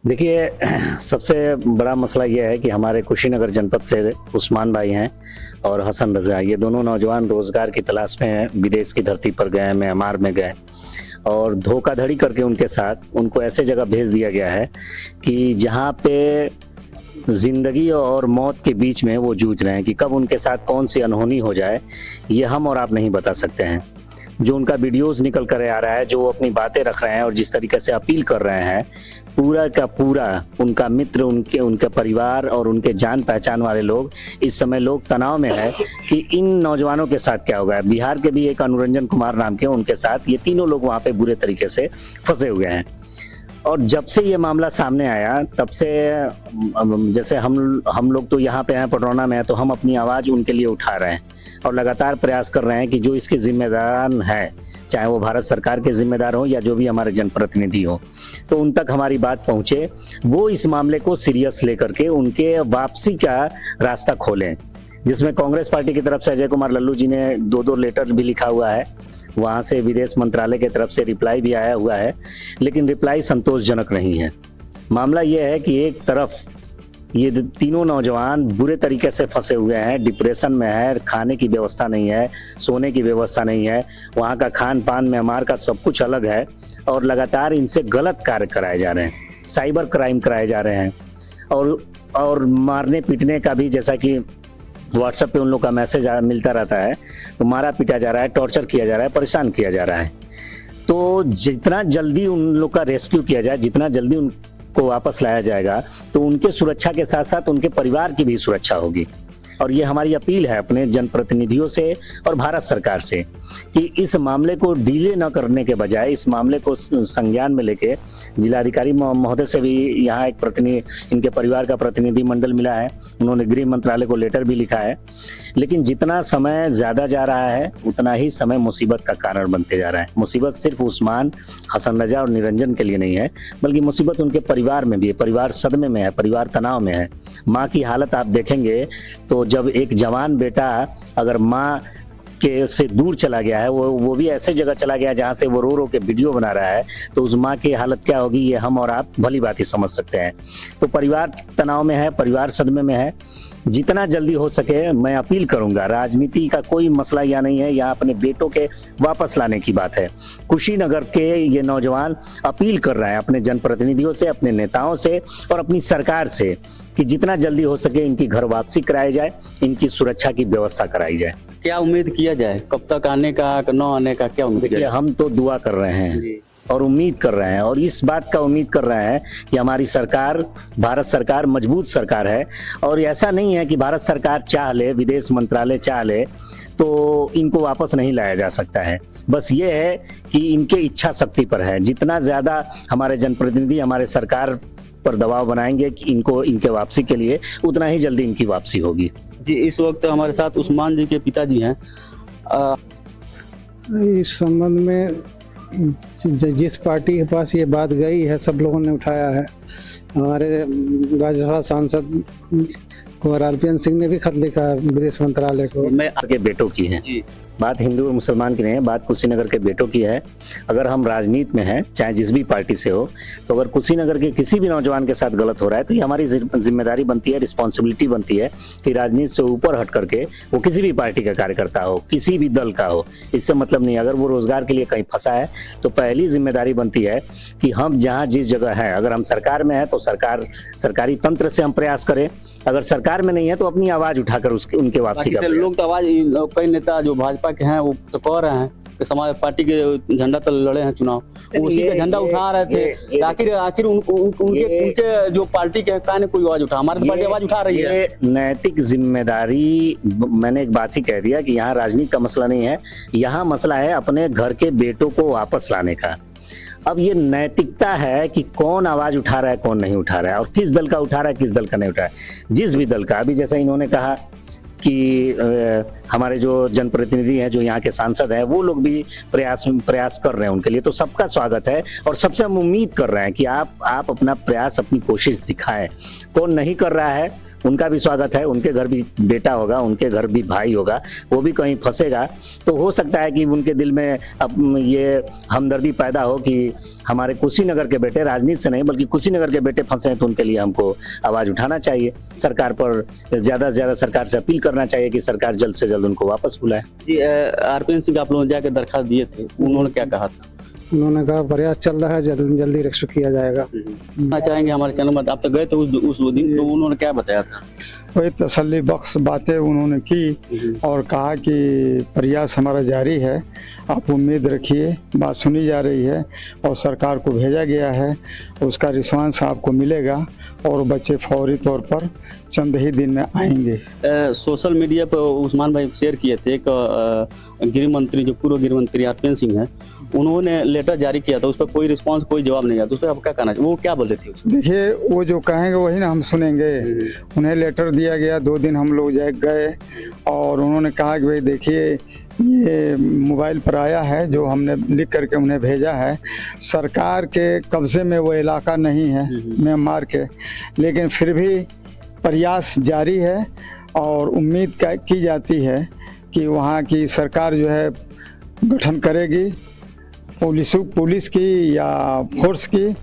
देखिए, सबसे बड़ा मसला यह है कि हमारे कुशीनगर जनपद से उस्मान भाई हैं और हसन रजा, ये दोनों नौजवान रोजगार की तलाश में विदेश की धरती पर गए, म्यांमार में गए और धोखाधड़ी करके उनके साथ उनको ऐसे जगह भेज दिया गया है कि जहां पे जिंदगी और मौत के बीच में वो जूझ रहे हैं कि कब उनके साथ कौन सी अनहोनी हो जाए ये हम और आप नहीं बता सकते हैं। जो उनका वीडियोस निकल कर आ रहा है, जो वो अपनी बातें रख रहे हैं और जिस तरीके से अपील कर रहे हैं, पूरा का पूरा उनका मित्र, उनके परिवार और उनके जान पहचान वाले लोग इस समय लोग तनाव में है कि इन नौजवानों के साथ क्या होगा। बिहार के भी एक अनुरंजन कुमार नाम के, उनके साथ ये तीनों लोग वहाँ पे बुरे तरीके से फंसे हुए हैं। और जब से ये मामला सामने आया तब से जैसे हम लोग तो यहाँ पे हैं, पटरौना में है, तो हम अपनी आवाज़ उनके लिए उठा रहे हैं और लगातार प्रयास कर रहे हैं कि जो इसके जिम्मेदार हैं, चाहे वो भारत सरकार के जिम्मेदार हो या जो भी हमारे जनप्रतिनिधि हो, तो उन तक हमारी बात पहुँचे, वो इस मामले को सीरियस लेकर के उनके वापसी का रास्ता खोलें। जिसमें कांग्रेस पार्टी की तरफ से अजय कुमार लल्लू जी ने 2 लेटर भी लिखा हुआ है, वहाँ से विदेश मंत्रालय की तरफ से रिप्लाई भी आया हुआ है, लेकिन रिप्लाई संतोषजनक नहीं है। मामला यह है कि एक तरफ ये तीनों नौजवान बुरे तरीके से फंसे हुए हैं, डिप्रेशन में है, खाने की व्यवस्था नहीं है, सोने की व्यवस्था नहीं है, वहाँ का खान पान म्यांमार का सब कुछ अलग है और लगातार इनसे गलत कार्य कराए जा रहे हैं, साइबर क्राइम कराए जा रहे हैं और मारने पीटने का भी, जैसा कि व्हाट्सएप पे उन लोग का मैसेज मिलता रहता है, तो मारा पीटा जा रहा है, टॉर्चर किया जा रहा है, परेशान किया जा रहा है। तो जितना जल्दी उन लोग का रेस्क्यू किया जाए, जितना जल्दी उनको वापस लाया जाएगा, तो उनके सुरक्षा के साथ साथ उनके परिवार की भी सुरक्षा होगी। और ये हमारी अपील है अपने जनप्रतिनिधियों से और भारत सरकार से कि इस मामले को डिले न करने के बजाय इस मामले को संज्ञान में लेके, जिलाधिकारी महोदय से भी यहाँ एक प्रतिनिधि, इनके परिवार का प्रतिनिधि मंडल मिला है, उन्होंने गृह मंत्रालय को लेटर भी लिखा है, लेकिन जितना समय ज़्यादा जा रहा है उतना ही समय मुसीबत का कारण बनते जा रहा है। मुसीबत सिर्फ उस्मान, हसन रजा और निरंजन के लिए नहीं है, बल्कि मुसीबत उनके परिवार में भी है। परिवार सदमे में है, परिवार तनाव में है। माँ की हालत आप देखेंगे तो जब एक जवान बेटा अगर माँ के से दूर चला गया है, वो भी ऐसे जगह चला गया जहाँ से वो रो रो के वीडियो बना रहा है, तो उस माँ की हालत क्या होगी ये हम और आप भली बात ही समझ सकते हैं। तो परिवार तनाव में है, परिवार सदमे में है। जितना जल्दी हो सके मैं अपील करूंगा, राजनीति का कोई मसला यहाँ नहीं है, यहाँ अपने बेटों के वापस लाने की बात है। कुशीनगर के ये नौजवान अपील कर रहे हैं अपने जनप्रतिनिधियों से, अपने नेताओं से और अपनी सरकार से कि जितना जल्दी हो सके इनकी घर वापसी कराई जाए, इनकी सुरक्षा की व्यवस्था कराई जाए। क्या उम्मीद किया जाए, कब तक आने का, न आने का क्या उम्मीद? देखिए, हम तो दुआ कर रहे हैं और उम्मीद कर रहे हैं और इस बात का उम्मीद कर रहे हैं कि हमारी सरकार, भारत सरकार मजबूत सरकार है और ऐसा नहीं है कि भारत सरकार चाह ले, विदेश मंत्रालय चाह ले तो इनको वापस नहीं लाया जा सकता है। बस ये है कि इनके इच्छा शक्ति पर है। जितना ज़्यादा हमारे जनप्रतिनिधि हमारे सरकार पर दबाव बनाएंगे कि इनके वापसी के लिए, उतना ही जल्दी इनकी वापसी होगी। जी, इस वक्त हमारे साथ उस्मान जी के पिताजी हैं। इस संबंध में जिस पार्टी के पास ये बात गई है, सब लोगों ने उठाया है। हमारे राज्यसभा सांसद कुंवर आरपीएन सिंह ने भी खत लिखा है विदेश मंत्रालय को। मैं आपके बेटों की है जी, बात हिंदू और मुसलमान की नहीं है, बात कुशीनगर के बेटों की है। अगर हम राजनीति में हैं, चाहे जिस भी पार्टी से हो, तो अगर कुशीनगर के किसी भी नौजवान के साथ गलत हो रहा है तो ये हमारी जिम्मेदारी बनती है, रिस्पॉन्सिबिलिटी बनती है कि राजनीति से ऊपर हट करके वो किसी भी पार्टी का कार्यकर्ता हो, किसी भी दल का हो, इससे मतलब नहीं। अगर वो रोजगार के लिए कहीं फंसा है तो पहली जिम्मेदारी बनती है कि हम जहाँ जिस जगह है, अगर हम सरकार में है तो सरकारी तंत्र से हम प्रयास करें, अगर सरकार में नहीं है तो अपनी आवाज उठाकर उनके वापसी का लोग तो आवाज, कई नेता जो भाजपा के हैं वो तो कह रहे हैं कि समाज पार्टी के झंडा तले लड़े हैं चुनाव, उसी का झंडा उठा रहे थे। आखिर उनके जो पार्टी के का ने कोई आवाज उठा, हमारी तो पार्टी आवाज उठा रही है। नैतिक जिम्मेदारी, मैंने एक बात ही कह दिया कि यहाँ राजनीति का मसला नहीं है, यहाँ मसला है अपने घर के बेटों को वापस लाने का। अब ये नैतिकता है कि कौन आवाज उठा रहा है, कौन नहीं उठा रहा है और किस दल का उठा रहा है, किस दल का नहीं उठा रहा है। जिस भी दल का, अभी जैसा इन्होंने कहा कि हमारे जो जनप्रतिनिधि हैं, जो यहाँ के सांसद हैं, वो लोग भी प्रयास कर रहे हैं उनके लिए। तो सबका स्वागत है और सबसे हम उम्मीद कर रहे हैं कि आप अपना प्रयास, अपनी कोशिश दिखाएं। कौन नहीं कर रहा है उनका भी स्वागत है, उनके घर भी बेटा होगा, उनके घर भी भाई होगा, वो भी कहीं फंसेगा तो हो सकता है कि उनके दिल में अब ये हमदर्दी पैदा हो कि हमारे कुशीनगर के बेटे, राजनीति से नहीं बल्कि कुशीनगर के बेटे फंसे हैं, तो उनके लिए हमको आवाज़ उठाना चाहिए। सरकार पर ज़्यादा से ज़्यादा सरकार से अपील करना चाहिए कि सरकार जल्द से जल्द उनको वापस बुलाए। जी, आरपीएन सिंह आप लोग जाके दरखास्त दिए थे, उन्होंने क्या कहा था? उन्होंने कहा प्रयास चल रहा है, जल्दी रेस्क्यू किया जाएगा। कहना चाहेंगे हमारे चैनल में, आप तो गए थे उस दिन, तो उन्होंने क्या बताया था? वही तसल्ली बख्श बातें उन्होंने की और कहा कि प्रयास हमारा जारी है, आप उम्मीद रखिए, बात सुनी जा रही है और सरकार को भेजा गया है, उसका रिस्पांस आपको मिलेगा और बच्चे फौरी तौर पर चंद ही दिन में आएंगे। सोशल मीडिया पर उस्मान भाई शेयर किए थे, एक गृह मंत्री, जो पूर्व गृह मंत्री आरपीएन सिंह है, उन्होंने लेटर जारी किया था, उस पर कोई रिस्पांस, कोई जवाब नहीं आया, तो उस पर आप क्या कहना चाहिए? वो क्या बोले थे? देखिए, वो जो कहेंगे वही ना हम सुनेंगे। उन्हें लेटर दिया गया, 2 दिन हम लोग गए और उन्होंने कहा कि भाई देखिए, ये मोबाइल पर आया है जो हमने लिख करके उन्हें भेजा है, सरकार के कब्जे में वो इलाका नहीं है म्यांमार के, लेकिन फिर भी प्रयास जारी है और उम्मीद की जाती है कि वहाँ की सरकार जो है गठन करेगी पुलिस की या फोर्स की,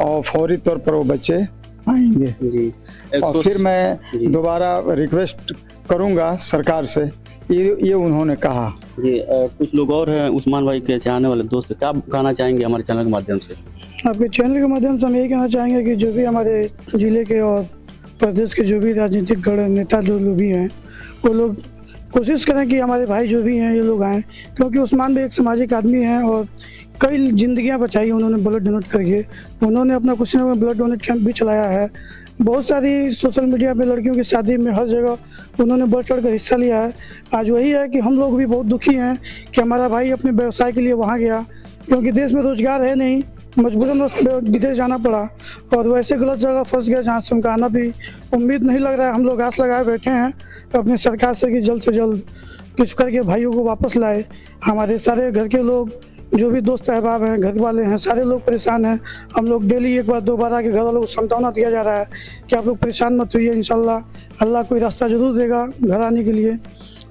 और फौरी तौर पर वो बच्चे आएंगे। जी, और फिर मैं दोबारा रिक्वेस्ट करूंगा सरकार से, ये उन्होंने कहा। जी, कुछ लोग और हैं उस्मान भाई के चाहने वाले दोस्त, क्या कहना चाहेंगे हमारे चैनल के माध्यम से? आपके चैनल के माध्यम से हम यही कहना चाहेंगे कि जो भी हमारे जिले के और प्रदेश के जो भी राजनीतिक गण नेता जो लोग भी हैं, वो लोग कोशिश करें कि हमारे भाई जो भी हैं ये लोग आएँ, क्योंकि उस्मान भाई एक सामाजिक आदमी हैं और कई जिंदगियां बचाई उन्होंने ब्लड डोनेट करके। उन्होंने अपना कुशीनगर में ब्लड डोनेट कैंप भी चलाया है। बहुत सारी सोशल मीडिया पे लड़कियों की शादी में हर जगह उन्होंने बढ़ चढ़ कर हिस्सा लिया है। आज वही है कि हम लोग भी बहुत दुखी हैं कि हमारा भाई अपने व्यवसाय के लिए वहाँ गया, क्योंकि देश में रोजगार है नहीं, मजबूरन विदेश जाना पड़ा और वैसे गलत जगह फंस गया जहाँ से उनका आना भी उम्मीद नहीं लग रहा है। हम लोग आस लगाए बैठे हैं अपनी सरकार से कि जल्द से जल्द कुछ करके भाइयों को वापस लाए। हमारे सारे घर के लोग, जो भी दोस्त अहबाब हैं, घर वाले हैं, सारे लोग परेशान हैं। हम लोग डेली एक बार 2 बार आके घर वालों को समझाना दिया जा रहा है कि आप लोग परेशान मत होइए, इंशाल्लाह अल्लाह कोई रास्ता जरूर देगा घर आने के लिए।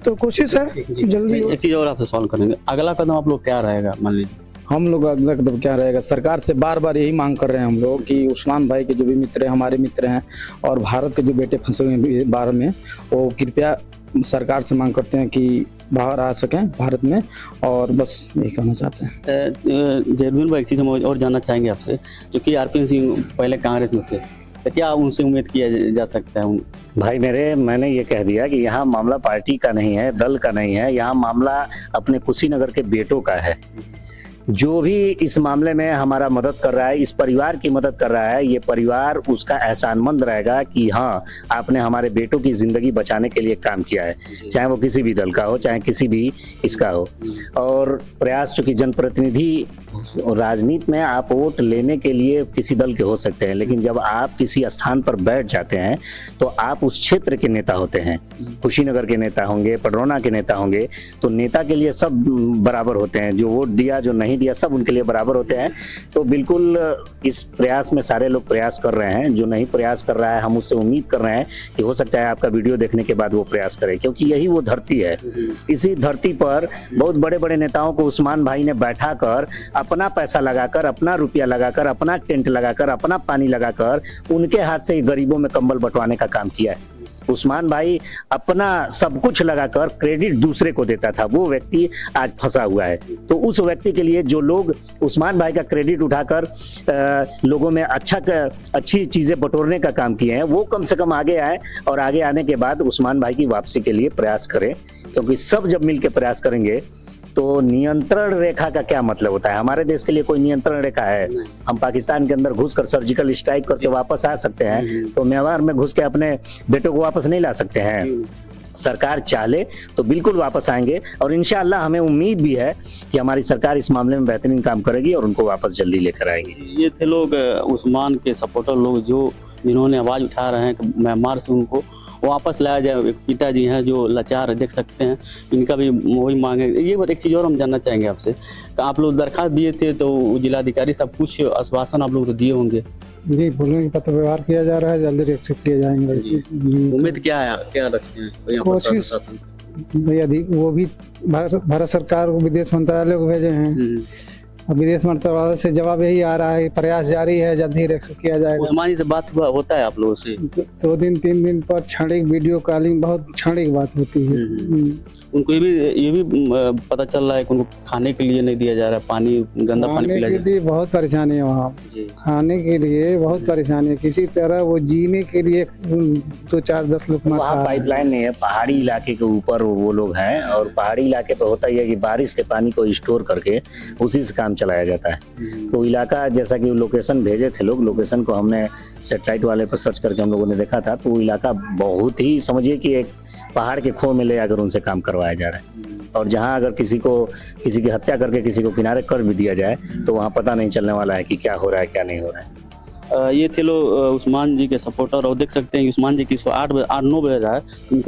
तो कोशिश है जल्दी। एक चीज़ और आपसे सवाल करेंगे, अगला कदम आप लोग क्या रहेगा? मान लीजिए हम लोग अगला कदम क्या रहेगा, सरकार से बार बार यही मांग कर रहे हैं हम लोग कि उस्मान भाई के जो भी मित्र हैं, हमारे मित्र हैं, और भारत के जो बेटे फंसे हुए हैं बाहर में, वो कृपया सरकार से मांग करते हैं कि बाहर आ सकें भारत में, और बस यही कहना चाहते हैं। जयदीन भाई, एक चीज़ हम और जानना चाहेंगे आपसे, जो कि आरपीएन सिंह पहले कांग्रेस में थे, तो क्या उनसे उम्मीद किया जा सकता है? भाई मैंने ये कह दिया कि यहाँ मामला पार्टी का नहीं है, दल का नहीं है, यहाँ मामला अपने कुशीनगर के बेटों का है। जो भी इस मामले में हमारा मदद कर रहा है, इस परिवार की मदद कर रहा है, ये परिवार उसका एहसानमंद रहेगा कि हाँ, आपने हमारे बेटों की जिंदगी बचाने के लिए काम किया है, चाहे वो किसी भी दल का हो, चाहे किसी भी इसका हो। और प्रयास, चूंकि जनप्रतिनिधि राजनीति में आप वोट लेने के लिए किसी दल के हो सकते हैं, लेकिन जब आप किसी स्थान पर बैठ जाते हैं तो आप उस क्षेत्र के नेता होते हैं। कुशीनगर के नेता होंगे, पडरौना के नेता होंगे, तो नेता के लिए सब बराबर होते हैं, जो वोट दिया जो नहीं दिया सब उनके लिए बराबर होते हैं। तो बिल्कुल इस प्रयास में सारे लोग प्रयास कर रहे हैं। जो नहीं प्रयास कर रहा है, हम उससे उम्मीद कर रहे हैं कि हो सकता है आपका वीडियो देखने के बाद वो प्रयास करे, क्योंकि यही वो धरती है। इसी धरती पर बहुत बड़े बड़े नेताओं को उस्मान भाई ने बैठा कर, अपना पैसा लगाकर, अपना रुपया लगाकर, अपना टेंट लगाकर, अपना पानी लगाकर, उनके हाथ से गरीबों में कंबल बंटवाने का काम किया है। उस्मान भाई अपना सब कुछ लगाकर क्रेडिट दूसरे को देता था, वो व्यक्ति आज फंसा हुआ है। तो उस व्यक्ति के लिए जो लोग उस्मान भाई का क्रेडिट उठाकर लोगों में अच्छी चीज़ें बटोरने का काम किए हैं, वो कम से कम आगे आए और आगे आने के बाद उस्मान भाई की वापसी के लिए प्रयास करें, क्योंकि सब जब मिलकर प्रयास करेंगे तो नियंत्रण रेखा का क्या मतलब होता है? हमारे देश के लिए कोई नियंत्रण रेखा है? हम पाकिस्तान के अंदर घुसकर सर्जिकल स्ट्राइक करके वापस आ सकते हैं, तो म्यांमार में घुस के अपने बेटों को वापस नहीं ला सकते हैं। सरकार चाहे तो बिल्कुल वापस आएंगे और इंशाअल्लाह हमें उम्मीद भी है कि हमारी सरकार इस मामले में बेहतरीन काम करेगी और उनको वापस जल्दी लेकर आएगी। ये थे लोग उस्मान के सपोर्टर लोग, जो जिन्होंने आवाज़ उठा रहे हैं कि म्यांमार से उनको वापस लाया जाए। पिताजी हैं जो लाचार है, देख सकते हैं, इनका भी वही मांग है। ये एक चीज़ और हम जानना चाहेंगे आपसे कि आप लोग दरखास्त दिए थे तो जिलाधिकारी सब कुछ आश्वासन आप लोग तो दिए होंगे, जी बोलने की पत्र व्यवहार किया जा रहा है, जल्दी एक्सेप्ट किए जाएंगे। उम्मीद क्या है, क्या रखते हैं यहाँ पर कोशिश प्रशासन? भाई अधिक वो भी भारत सरकार को विदेश मंत्रालय को भेजे हैं, अब विदेश मंत्रालय से जवाब यही आ रहा है, प्रयास जारी है, जल्द ही रेस्क्यू किया जाएगा। उस्मानी से बात हुआ होता है आप लोगों से? 2 दिन 3 दिन पर क्षणिक वीडियो कॉलिंग, बहुत क्षणिक बात होती है। उनको ये भी पता चल रहा है कि उनको खाने के लिए नहीं दिया जा रहा है, पानी गंदा पानी खाने पिलाया के लिए बहुत परेशानी है वहाँ, जी। खाने के लिए बहुत परेशानी है, किसी तरह वो जीने के लिए 2 4 10 लोग वहाँ पाइपलाइन नहीं है, पहाड़ी इलाके के ऊपर वो लोग हैं, और पहाड़ी इलाके पे होता ही है कि बारिश के पानी को स्टोर करके उसी से काम चलाया जाता है। तो इलाका जैसा कि लोकेशन भेजे थे लोग, लोकेशन को हमने सैटेलाइट वाले पर सर्च करके हम लोगों ने देखा था, तो वो इलाका बहुत ही समझिए कि एक पहाड़ के खो में ले आकर उनसे काम करवाया जा रहा है। और जहाँ अगर किसी की हत्या करके किसी को किनारे कर भी दिया जाए तो वहाँ पता नहीं चलने वाला है कि क्या हो रहा है क्या नहीं हो रहा है। ये थे लोग उस्मान जी के सपोर्टर, और देख सकते हैं उस्मान जी की 8-9 बजे है।